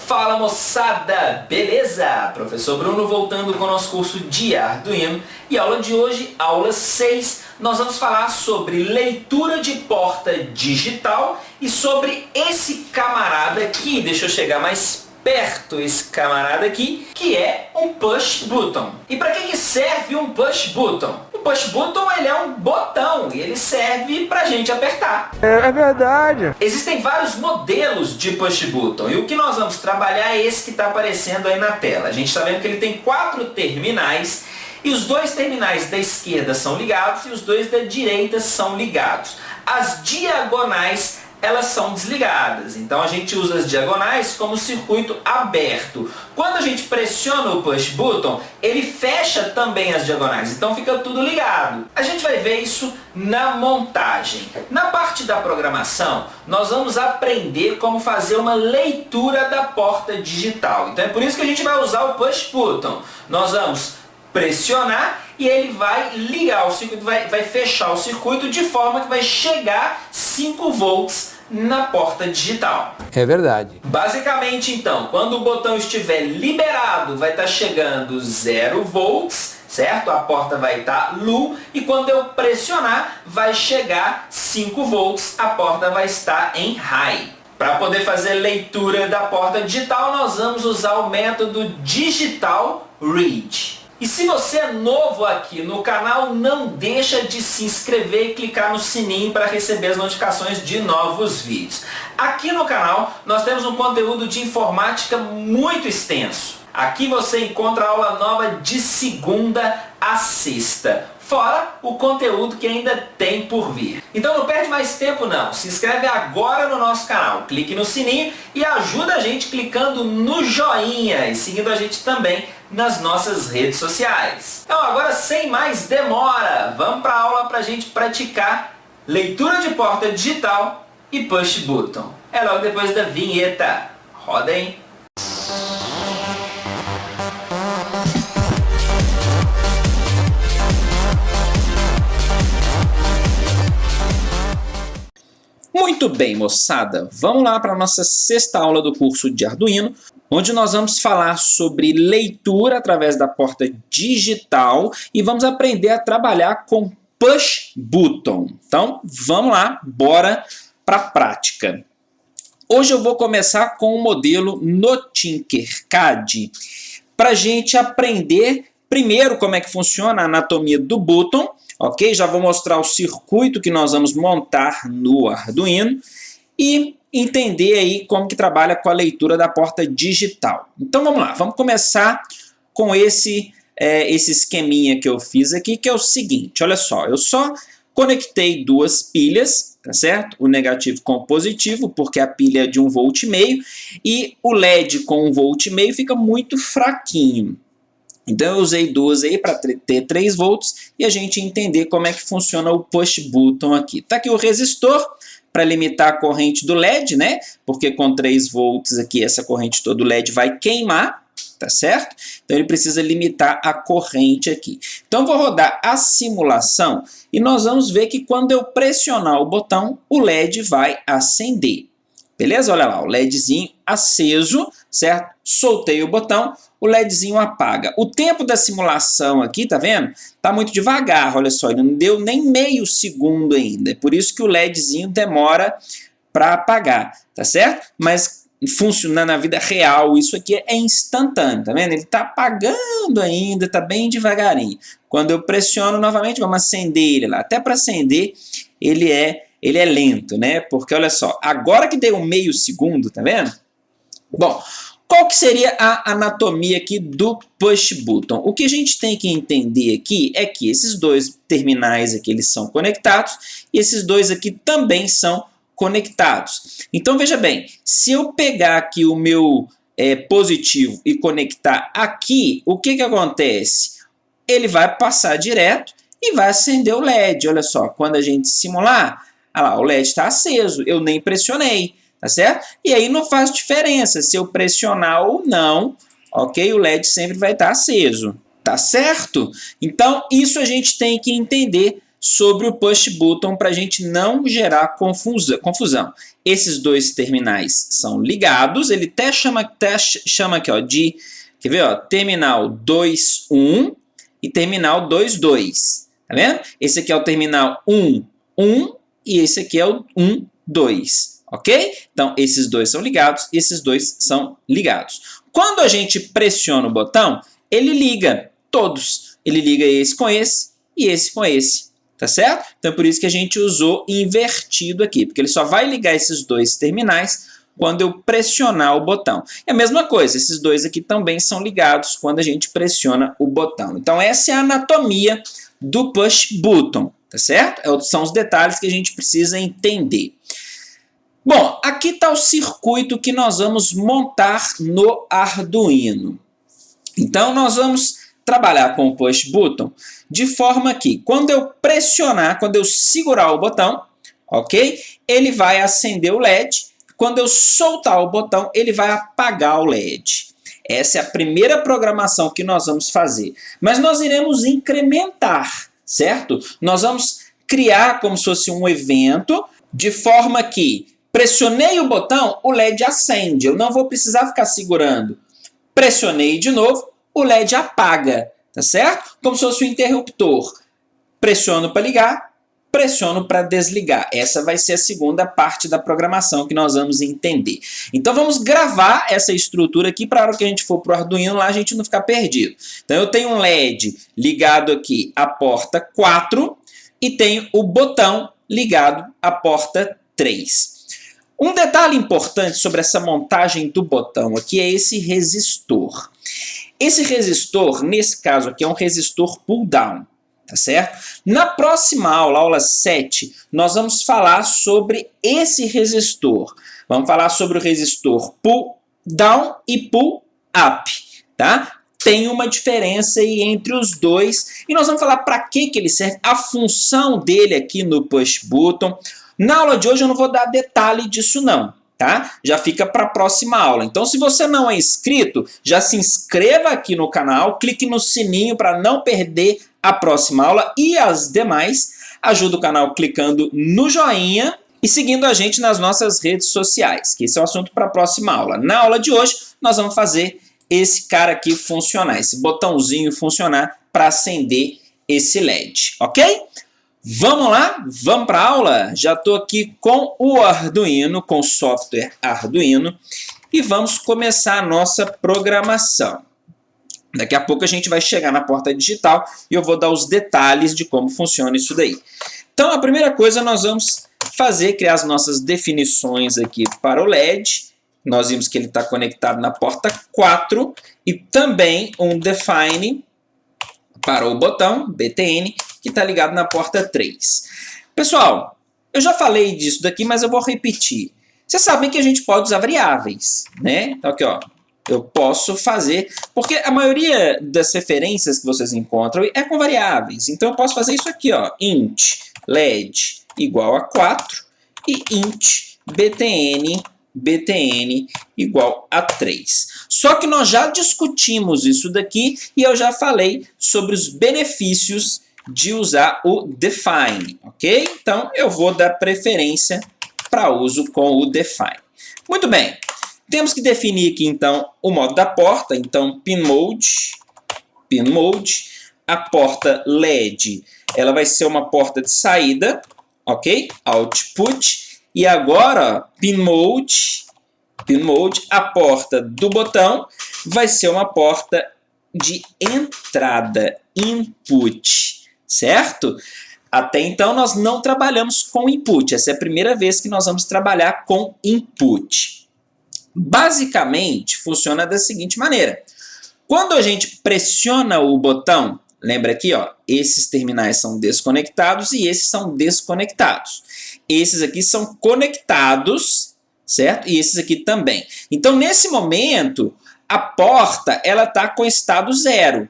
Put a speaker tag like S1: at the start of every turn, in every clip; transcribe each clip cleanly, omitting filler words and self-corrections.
S1: Fala moçada, beleza? Professor Bruno voltando com o nosso curso de Arduino e aula de hoje, aula 6, nós vamos falar sobre leitura de porta digital e sobre esse camarada aqui, deixa eu chegar mais perto esse camarada aqui, que é um push button. E para que serve um push button? O push button ele é um botão e ele serve pra gente apertar.
S2: É verdade.
S1: Existem vários modelos de push button e o que nós vamos trabalhar é esse que está aparecendo aí na tela. A gente está vendo que ele tem 4 terminais e os 2 terminais da esquerda são ligados e os 2 da direita são ligados. As diagonais elas são desligadas, então a gente usa as diagonais como circuito aberto. Quando a gente pressiona o push button, ele fecha também as diagonais, então fica tudo ligado. A gente vai ver isso na montagem. Na parte da programação, nós vamos aprender como fazer uma leitura da porta digital. Então é por isso que a gente vai usar o push button. Nós vamos pressionar e ele vai ligar o circuito, vai fechar o circuito de forma que vai chegar 5 volts na porta digital.
S2: É verdade.
S1: Basicamente, então, quando o botão estiver liberado, vai estar chegando 0 volts, certo? A porta vai estar low e quando eu pressionar, vai chegar 5 volts, a porta vai estar em high. Para poder fazer leitura da porta digital, nós vamos usar o método Digital Read. E se você é novo aqui no canal, não deixa de se inscrever e clicar no sininho para receber as notificações de novos vídeos. Aqui no canal nós temos um conteúdo de informática muito extenso. Aqui você encontra aula nova de segunda a sexta, fora o conteúdo que ainda tem por vir. Então não perde mais tempo não, se inscreve agora no nosso canal, clique no sininho e ajuda a gente clicando no joinha e seguindo a gente também nas nossas redes sociais. Então agora sem mais demora, vamos para a aula para a gente praticar leitura de porta digital e push button. É logo depois da vinheta. Roda aí. Muito bem, moçada, vamos lá para a nossa 6ª aula do curso de Arduino, onde nós vamos falar sobre leitura através da porta digital e vamos aprender a trabalhar com push button. Então, vamos lá, bora para a prática. Hoje eu vou começar com o modelo no Tinkercad, para a gente aprender primeiro como é que funciona a anatomia do button. Ok? Já vou mostrar o circuito que nós vamos montar no Arduino e entender aí como que trabalha com a leitura da porta digital. Então vamos lá, vamos começar com esse esqueminha que eu fiz aqui, que é o seguinte, olha só, eu só conectei 2 pilhas, tá certo? O negativo com o positivo, porque a pilha é de 1,5 volt e o LED com 1,5 volt fica muito fraquinho. Então eu usei 2 aí para ter 3 volts e a gente entender como é que funciona o push button aqui. Tá aqui o resistor para limitar a corrente do LED, né? Porque com 3 volts aqui essa corrente toda do LED vai queimar, tá certo? Então ele precisa limitar a corrente aqui. Então vou rodar a simulação e nós vamos ver que quando eu pressionar o botão, o LED vai acender. Beleza? Olha lá, o LEDzinho aceso, certo? Soltei o botão, o LEDzinho apaga. O tempo da simulação aqui, tá vendo? Tá muito devagar, olha só, ele não deu nem meio segundo ainda. É por isso que o LEDzinho demora para apagar, tá certo? Mas funcionando na vida real, isso aqui é instantâneo, tá vendo? Ele tá apagando ainda, tá bem devagarinho. Quando eu pressiono novamente, vamos acender ele lá. Até para acender, ele é lento, né? Porque olha só, agora que deu meio segundo, tá vendo? Bom, qual que seria a anatomia aqui do push button? O que a gente tem que entender aqui é que esses 2 terminais aqui eles são conectados e esses 2 aqui também são conectados. Então veja bem, se eu pegar aqui o meu positivo e conectar aqui, o que acontece? Ele vai passar direto e vai acender o LED. Olha só, quando a gente simular, olha lá, o LED está aceso, eu nem pressionei. Tá certo? E aí não faz diferença se eu pressionar ou não, ok? O LED sempre vai estar aceso, tá certo? Então isso a gente tem que entender sobre o push button para a gente não gerar confusão. Esses dois terminais são ligados, ele até chama aqui ó, de, quer ver, ó, terminal 2.1 e terminal 2.2. Tá vendo? Esse aqui é o terminal 1.1 e esse aqui é o 1.2. Ok? Então, esses dois são ligados, esses dois são ligados. Quando a gente pressiona o botão, ele liga todos. Ele liga esse com esse e esse com esse. Tá certo? Então, é por isso que a gente usou invertido aqui, porque ele só vai ligar esses dois terminais quando eu pressionar o botão. É a mesma coisa, esses dois aqui também são ligados quando a gente pressiona o botão. Então, essa é a anatomia do push button, tá certo? São os detalhes que a gente precisa entender. Bom, aqui está o circuito que nós vamos montar no Arduino. Então, nós vamos trabalhar com o push button de forma que, quando eu pressionar, quando eu segurar o botão, ok? Ele vai acender o LED. Quando eu soltar o botão, ele vai apagar o LED. Essa é a primeira programação que nós vamos fazer. Mas nós iremos incrementar, certo? Nós vamos criar como se fosse um evento, de forma que pressionei o botão, o LED acende. Eu não vou precisar ficar segurando. Pressionei de novo, o LED apaga, tá certo? Como se fosse um interruptor. Pressiono para ligar, pressiono para desligar. Essa vai ser a segunda parte da programação que nós vamos entender. Então vamos gravar essa estrutura aqui para a hora que a gente for para o Arduino lá a gente não ficar perdido. Então eu tenho um LED ligado aqui à porta 4 e tenho o botão ligado à porta 3. Um detalhe importante sobre essa montagem do botão aqui é esse resistor. Esse resistor, nesse caso aqui, é um resistor pull-down, tá certo? Na próxima aula, aula 7, nós vamos falar sobre esse resistor. Vamos falar sobre o resistor pull-down e pull-up, tá? Tem uma diferença aí entre os dois e nós vamos falar para que ele serve, a função dele aqui no push button. Na aula de hoje eu não vou dar detalhe disso não, tá? Já fica para a próxima aula. Então, se você não é inscrito, já se inscreva aqui no canal, clique no sininho para não perder a próxima aula e as demais. Ajuda o canal clicando no joinha e seguindo a gente nas nossas redes sociais, que esse é o assunto para a próxima aula. Na aula de hoje, nós vamos fazer esse cara aqui funcionar, esse botãozinho funcionar para acender esse LED, ok? Vamos lá? Vamos para a aula? Já estou aqui com o Arduino, com o software Arduino, e vamos começar a nossa programação. Daqui a pouco a gente vai chegar na porta digital e eu vou dar os detalhes de como funciona isso daí. Então, a primeira coisa nós vamos fazer, criar as nossas definições aqui para o LED. Nós vimos que ele está conectado na porta 4 e também um define para o botão BTN, que está ligado na porta 3. Pessoal, eu já falei disso daqui, mas eu vou repetir. Vocês sabem que a gente pode usar variáveis, né? Então aqui, ó, eu posso fazer, porque a maioria das referências que vocês encontram é com variáveis. Então eu posso fazer isso aqui, ó, int LED igual a 4 e int BTN igual a 3. Só que nós já discutimos isso daqui e eu já falei sobre os benefícios de usar o define, ok? Então, eu vou dar preferência para uso com o define. Muito bem, temos que definir aqui, então, o modo da porta. Então, pin mode, a porta LED, ela vai ser uma porta de saída, ok? Output. E agora, pin mode, a porta do botão, vai ser uma porta de entrada, input. Certo? Até então nós não trabalhamos com input. Essa é a primeira vez que nós vamos trabalhar com input. Basicamente, funciona da seguinte maneira. Quando a gente pressiona o botão, lembra aqui, ó, esses terminais são desconectados e esses são desconectados. Esses aqui são conectados, certo? E esses aqui também. Então, nesse momento, a porta ela está com estado 0.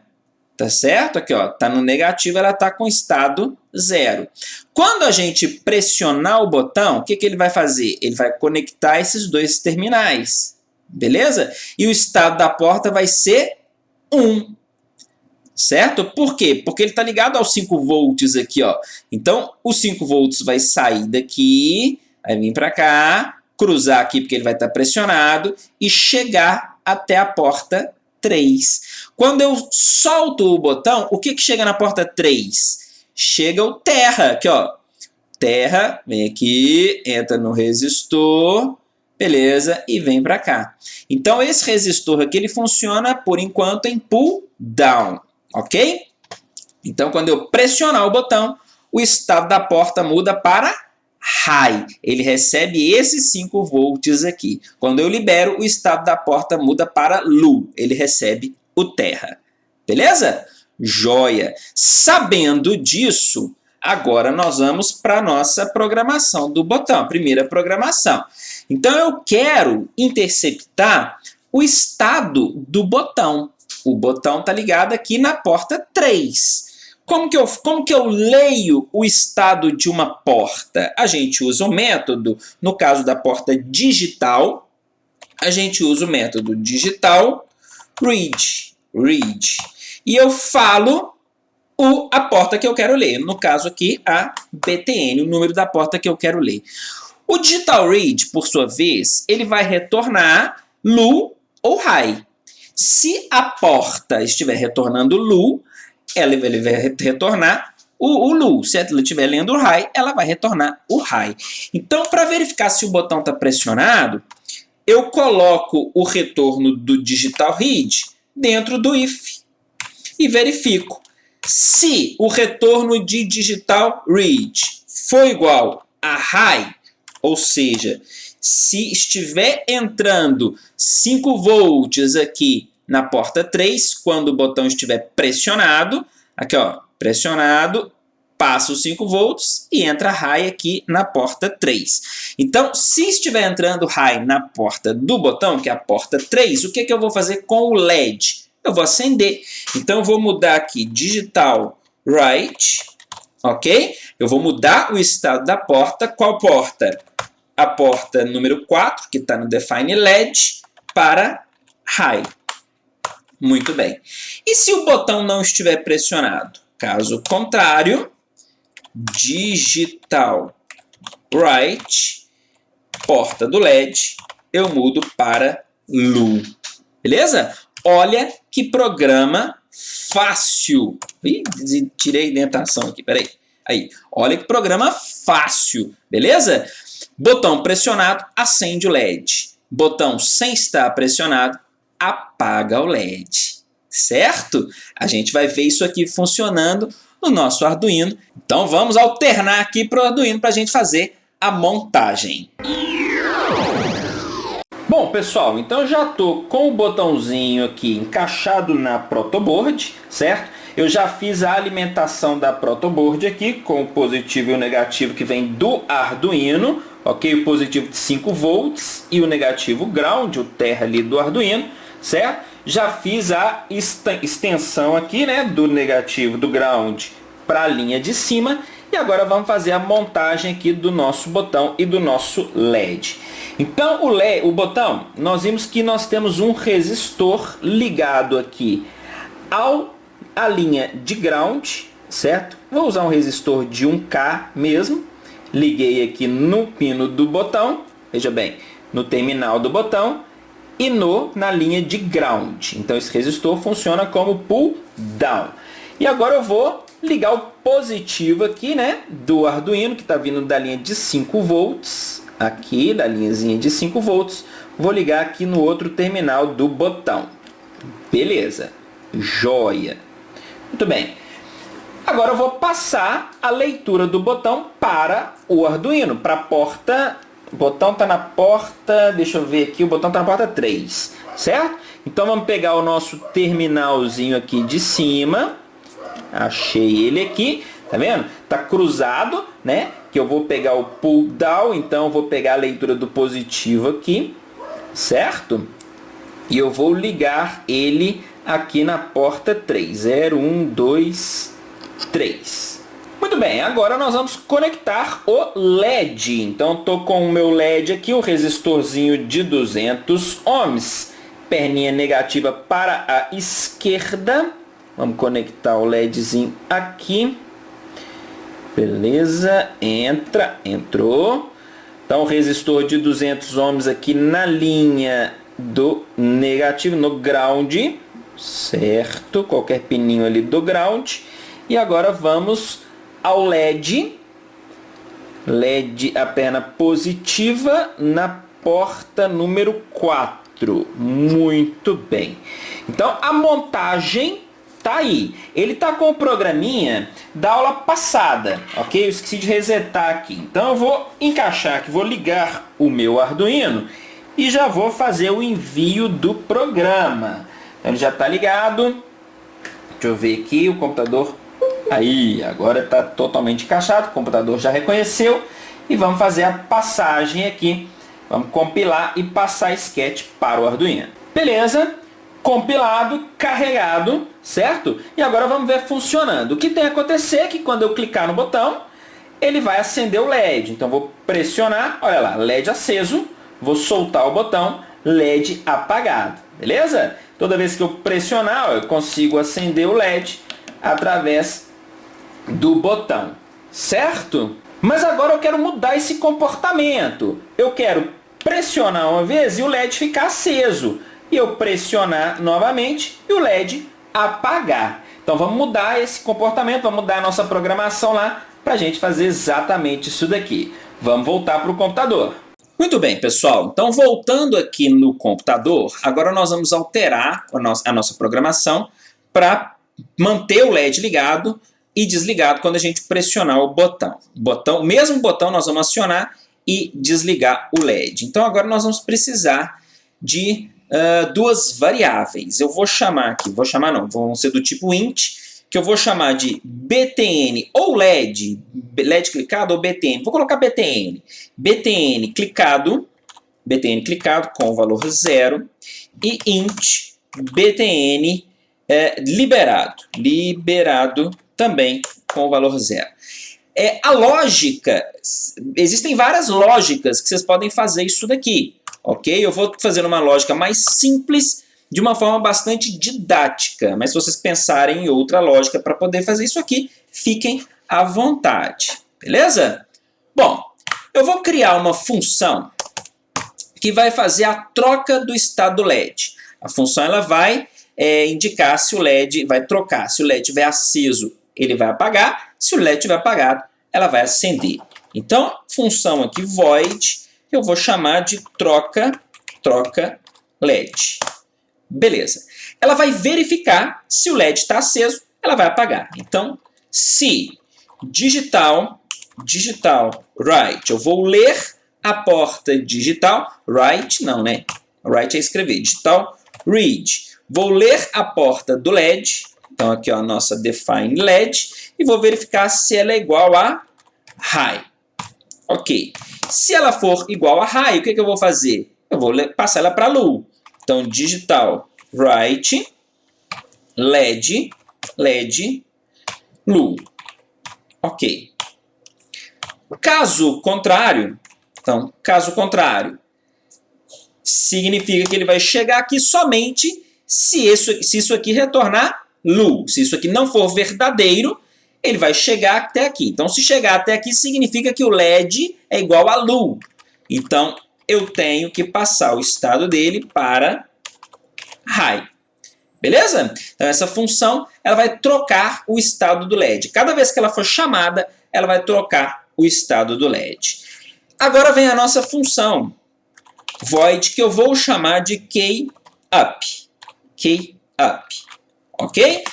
S1: Tá certo? Aqui, ó, tá no negativo, ela tá com estado 0. Quando a gente pressionar o botão, o que ele vai fazer? Ele vai conectar esses dois terminais, beleza? E o estado da porta vai ser 1, certo? Por quê? Porque ele está ligado aos 5 volts aqui, ó. Então, os 5 volts vai sair daqui, vai vir para cá, cruzar aqui porque ele vai estar pressionado e chegar até a porta 3. Quando eu solto o botão, o que chega na porta 3? Chega o terra, aqui ó. Terra, vem aqui, entra no resistor, beleza, e vem para cá. Então esse resistor aqui ele funciona por enquanto em pull down, ok? Então quando eu pressionar o botão, o estado da porta muda para high. Ele recebe esses 5 volts aqui. Quando eu libero, o estado da porta muda para low. Ele recebe o terra. Beleza? Joia. Sabendo disso, agora nós vamos para a nossa programação do botão. Primeira programação. Então eu quero interceptar o estado do botão. O botão está ligado aqui na porta 3. Como que eu leio o estado de uma porta? A gente usa o método, no caso da porta digital, a gente usa o método digital read. E eu falo a porta que eu quero ler. No caso aqui, a BTN, o número da porta que eu quero ler. O digital read, por sua vez, ele vai retornar low ou high. Se a porta estiver retornando low, ele vai retornar o low. Se ela estiver lendo o high, ela vai retornar o high. Então, para verificar se o botão está pressionado, eu coloco o retorno do digital read dentro do if e verifico. Se o retorno de digital read for igual a high, ou seja, se estiver entrando 5 volts aqui na porta 3, quando o botão estiver pressionado, aqui ó, pressionado, passa os 5 volts e entra high aqui na porta 3. Então, se estiver entrando high na porta do botão, que é a porta 3, o que eu vou fazer com o LED? Eu vou acender. Então, eu vou mudar aqui digital right, ok? Eu vou mudar o estado da porta. Qual porta? A porta número 4, que está no define LED, para high. Muito bem. E se o botão não estiver pressionado? Caso contrário, digital right, porta do LED, eu mudo para low. Beleza? Olha que programa fácil. Ih, tirei dentação aqui, peraí. Aí, olha que programa fácil, beleza? Botão pressionado, acende o LED. Botão sem estar pressionado, apaga o LED, certo? A gente vai ver isso aqui funcionando no nosso Arduino. Então vamos alternar aqui para o Arduino para a gente fazer a montagem. Bom, pessoal, então eu já estou com o botãozinho aqui encaixado na protoboard, certo? Eu já fiz a alimentação da protoboard aqui com o positivo e o negativo que vem do Arduino, ok? O positivo de 5 volts e o negativo ground, o terra ali do Arduino, certo? Já fiz a extensão aqui, né, do negativo do ground para a linha de cima. E agora vamos fazer a montagem aqui do nosso botão e do nosso LED. Então o botão, nós vimos que nós temos um resistor ligado aqui à linha de ground, certo? Vou usar um resistor de 1K mesmo. Liguei aqui no pino do botão, veja bem, no terminal do botão e na linha de ground. Então esse resistor funciona como pull down. E agora eu vou ligar o positivo aqui, né, do Arduino, que está vindo da linha de 5 volts, aqui da linhazinha de 5 volts, vou ligar aqui no outro terminal do botão. Beleza, joia. Muito bem. Agora eu vou passar a leitura do botão para o Arduino, para a porta. O botão está na porta, deixa eu ver aqui, o botão está na porta 3, certo? Então vamos pegar o nosso terminalzinho aqui de cima. Achei ele aqui, tá vendo? Tá cruzado, né? Que eu vou pegar o pull down, então eu vou pegar a leitura do positivo aqui, certo? E eu vou ligar ele aqui na porta 3. 0, 1, 2, 3. Muito bem, agora nós vamos conectar o LED. Então estou com o meu LED aqui, o resistorzinho de 200 ohms. Perninha negativa para a esquerda. Vamos conectar o LEDzinho aqui. Beleza, entrou. Então, o resistor de 200 ohms aqui na linha do negativo, no ground, certo? Qualquer pininho ali do ground. E agora vamos ao LED. LED, a perna positiva, na porta número 4. Muito bem. Então, a montagem tá aí. Ele tá com o programinha da aula passada, ok? Eu esqueci de resetar aqui. Então, eu vou encaixar aqui, vou ligar o meu Arduino e já vou fazer o envio do programa. Então, ele já está ligado. Deixa eu ver aqui o computador. Aí, agora está totalmente encaixado. O computador já reconheceu. E vamos fazer a passagem aqui. Vamos compilar e passar sketch para o Arduino. Beleza. Compilado, carregado, certo? E agora vamos ver funcionando. O que tem a acontecer é que quando eu clicar no botão, ele vai acender o LED. Então, vou pressionar, olha lá, LED aceso. Vou soltar o botão, LED apagado. Beleza? Toda vez que eu pressionar, ó, eu consigo acender o LED através do botão. Certo? Mas agora eu quero mudar esse comportamento. Eu quero pressionar uma vez e o LED ficar aceso. E eu pressionar novamente e o LED apagar. Então vamos mudar esse comportamento, vamos mudar a nossa programação lá para a gente fazer exatamente isso daqui. Vamos voltar para o computador. Muito bem, pessoal. Então, voltando aqui no computador, agora nós vamos alterar a nossa programação para manter o LED ligado e desligado quando a gente pressionar o botão. O mesmo botão nós vamos acionar e desligar o LED. Então, agora nós vamos precisar de duas variáveis. Eu vou chamar aqui, vão ser do tipo int, que eu vou chamar de btn ou LED clicado ou btn. Vou colocar btn. btn clicado com o valor 0 e int btn liberado também com o valor 0. A lógica, existem várias lógicas que vocês podem fazer isso daqui, ok? Eu vou fazer uma lógica mais simples, de uma forma bastante didática, mas se vocês pensarem em outra lógica para poder fazer isso aqui, fiquem à vontade, beleza? Bom, eu vou criar uma função que vai fazer a troca do estado do LED. A função ela vai indicar se o LED vai trocar. Se o LED estiver aceso, ele vai apagar. Se o LED estiver apagado, ela vai acender. Então, função aqui void, eu vou chamar de troca LED. Beleza. Ela vai verificar se o LED está aceso, ela vai apagar. Então, se digital write, eu vou ler a porta digital, write não, né? Write é escrever, digital read. Vou ler a porta do LED, então aqui ó, a nossa define LED, e vou verificar se ela é igual a high. Ok. Se ela for igual a high, o que eu vou fazer? Eu vou passar ela para low. Então, digital write LED low. Ok. Caso contrário, significa que ele vai chegar aqui somente se isso aqui retornar low. Se isso aqui não for verdadeiro, ele vai chegar até aqui. Então, se chegar até aqui, significa que o LED é igual a low. Então, eu tenho que passar o estado dele para high. Beleza? Então, essa função ela vai trocar o estado do LED. Cada vez que ela for chamada, ela vai trocar o estado do LED. Agora vem a nossa função void, que eu vou chamar de keyUp. Ok?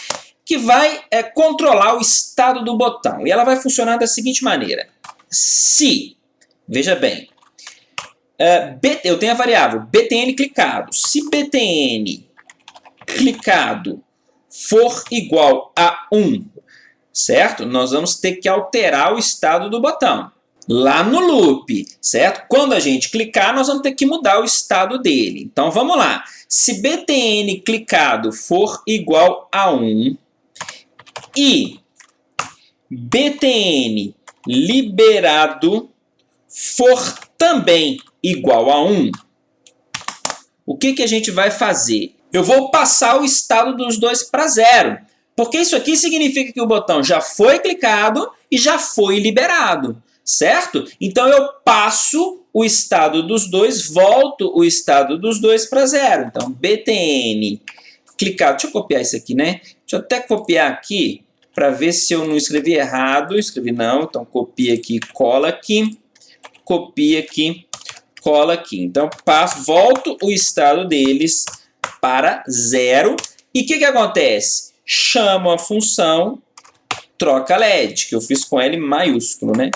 S1: Que vai controlar o estado do botão. E ela vai funcionar da seguinte maneira. Se, veja bem, eu tenho a variável btn clicado. Se btn clicado for igual a 1, certo? Nós vamos ter que alterar o estado do botão. Lá no loop, certo? Quando a gente clicar, nós vamos ter que mudar o estado dele. Então, vamos lá. Se btn clicado for igual a 1 e btn liberado for também igual a 1, o que a gente vai fazer? Eu vou passar o estado dos dois para 0, Porque isso aqui significa que o botão já foi clicado e já foi liberado, certo? Então eu passo o estado dos dois, volto o estado dos dois para 0. Então, btn clicado. Deixa eu copiar isso aqui, né? Deixa eu até copiar aqui para ver se eu não escrevi errado. Escrevi não, então copia aqui, cola aqui. Copia aqui, cola aqui. Então, volto o estado deles para 0. E o que acontece? Chamo a função troca LED, que eu fiz com L maiúsculo, né?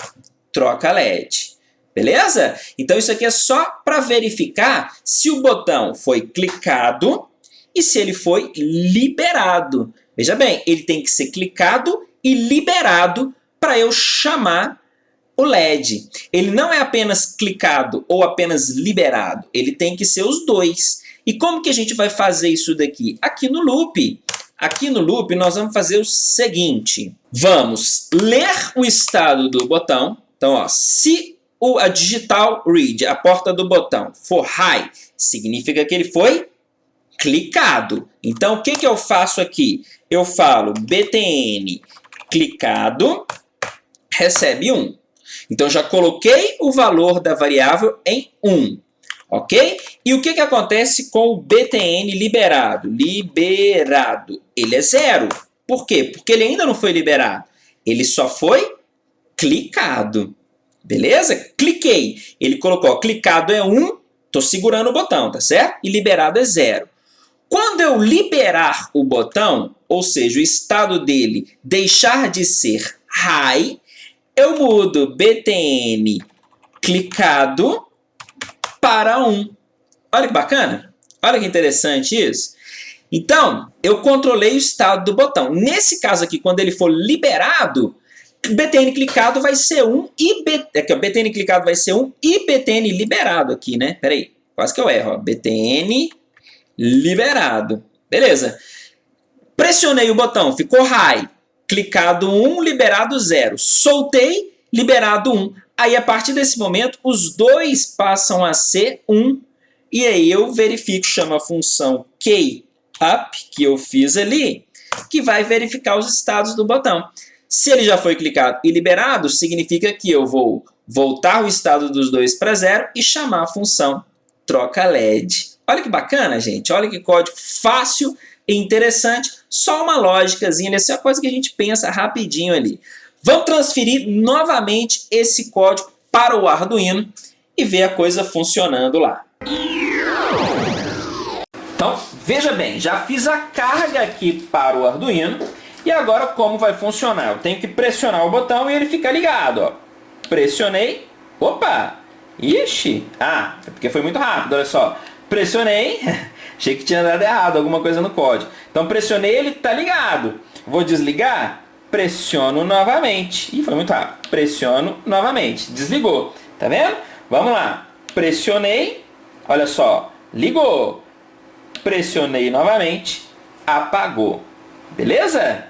S1: Troca LED. Beleza? Então, isso aqui é só para verificar se o botão foi clicado e se ele foi liberado. Veja bem, ele tem que ser clicado e liberado para eu chamar o LED. Ele não é apenas clicado ou apenas liberado. Ele tem que ser os dois. E como que a gente vai fazer isso daqui? Aqui no loop. Aqui no loop nós vamos fazer o seguinte. Vamos ler o estado do botão. Então, ó, se a digital read, a porta do botão, for high, significa que ele foi clicado. Então, o que eu faço aqui? Eu falo btn clicado recebe 1. Então, já coloquei o valor da variável em 1. Ok? E o que acontece com o btn liberado? Liberado. Ele é 0. Por quê? Porque ele ainda não foi liberado. Ele só foi clicado. Beleza? Cliquei. Ele colocou, clicado é 1, estou segurando o botão, tá certo? E liberado é 0. Quando eu liberar o botão, ou seja, o estado dele deixar de ser high, eu mudo btn clicado para 1. Olha que bacana. Olha que interessante isso. Então, eu controlei o estado do botão. Nesse caso aqui, quando ele for liberado, btn clicado vai ser 1 e btn clicado vai ser 1 e btn liberado aqui, né? Pera aí, quase que eu erro. Ó. Btn liberado. Beleza. Pressionei o botão, ficou high. Clicado 1, liberado 0. Soltei, liberado 1. Aí, a partir desse momento, os dois passam a ser 1. E aí eu verifico, chamo a função keyUp, que eu fiz ali, que vai verificar os estados do botão. Se ele já foi clicado e liberado, significa que eu vou voltar o estado dos dois para 0 e chamar a função troca LED. Olha que bacana, gente. Olha que código fácil e interessante. Só uma lógicazinha. Essa é a coisa que a gente pensa rapidinho ali. Vamos transferir novamente esse código para o Arduino e ver a coisa funcionando lá. Então, veja bem, já fiz a carga aqui para o Arduino. E agora como vai funcionar? Eu tenho que pressionar o botão e ele fica ligado. Ó. Pressionei. Opa! Ixi! Ah, é porque foi muito rápido, olha só. Pressionei. Achei que tinha dado errado alguma coisa no código. Então pressionei, ele está ligado. Vou desligar. Pressiono novamente. Ih, foi muito rápido. Pressiono novamente. Desligou. Tá vendo? Vamos lá. Pressionei. Olha só. Ligou. Pressionei novamente. Apagou. Beleza?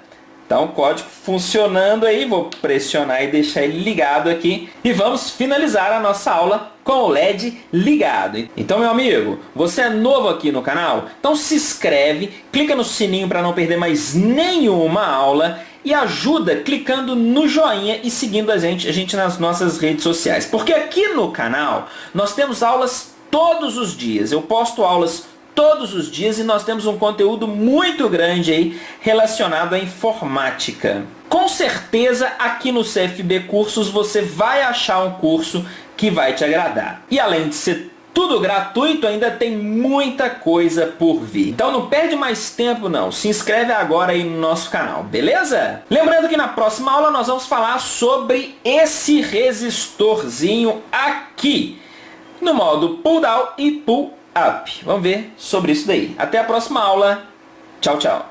S1: Então, o código funcionando aí, vou pressionar e deixar ele ligado aqui. E vamos finalizar a nossa aula com o LED ligado. Então, meu amigo, você é novo aqui no canal? Então se inscreve, clica no sininho para não perder mais nenhuma aula e ajuda clicando no joinha e seguindo a gente nas nossas redes sociais. Porque aqui no canal nós temos aulas todos os dias. Eu posto aulas todos os dias e nós temos um conteúdo muito grande aí relacionado à informática. Com certeza aqui no CFB Cursos você vai achar um curso que vai te agradar. E além de ser tudo gratuito, ainda tem muita coisa por vir. Então não perde mais tempo não, se inscreve agora aí no nosso canal, beleza? Lembrando que na próxima aula nós vamos falar sobre esse resistorzinho aqui, no modo pull down e pull up. Vamos ver sobre isso daí. Até a próxima aula. Tchau, tchau.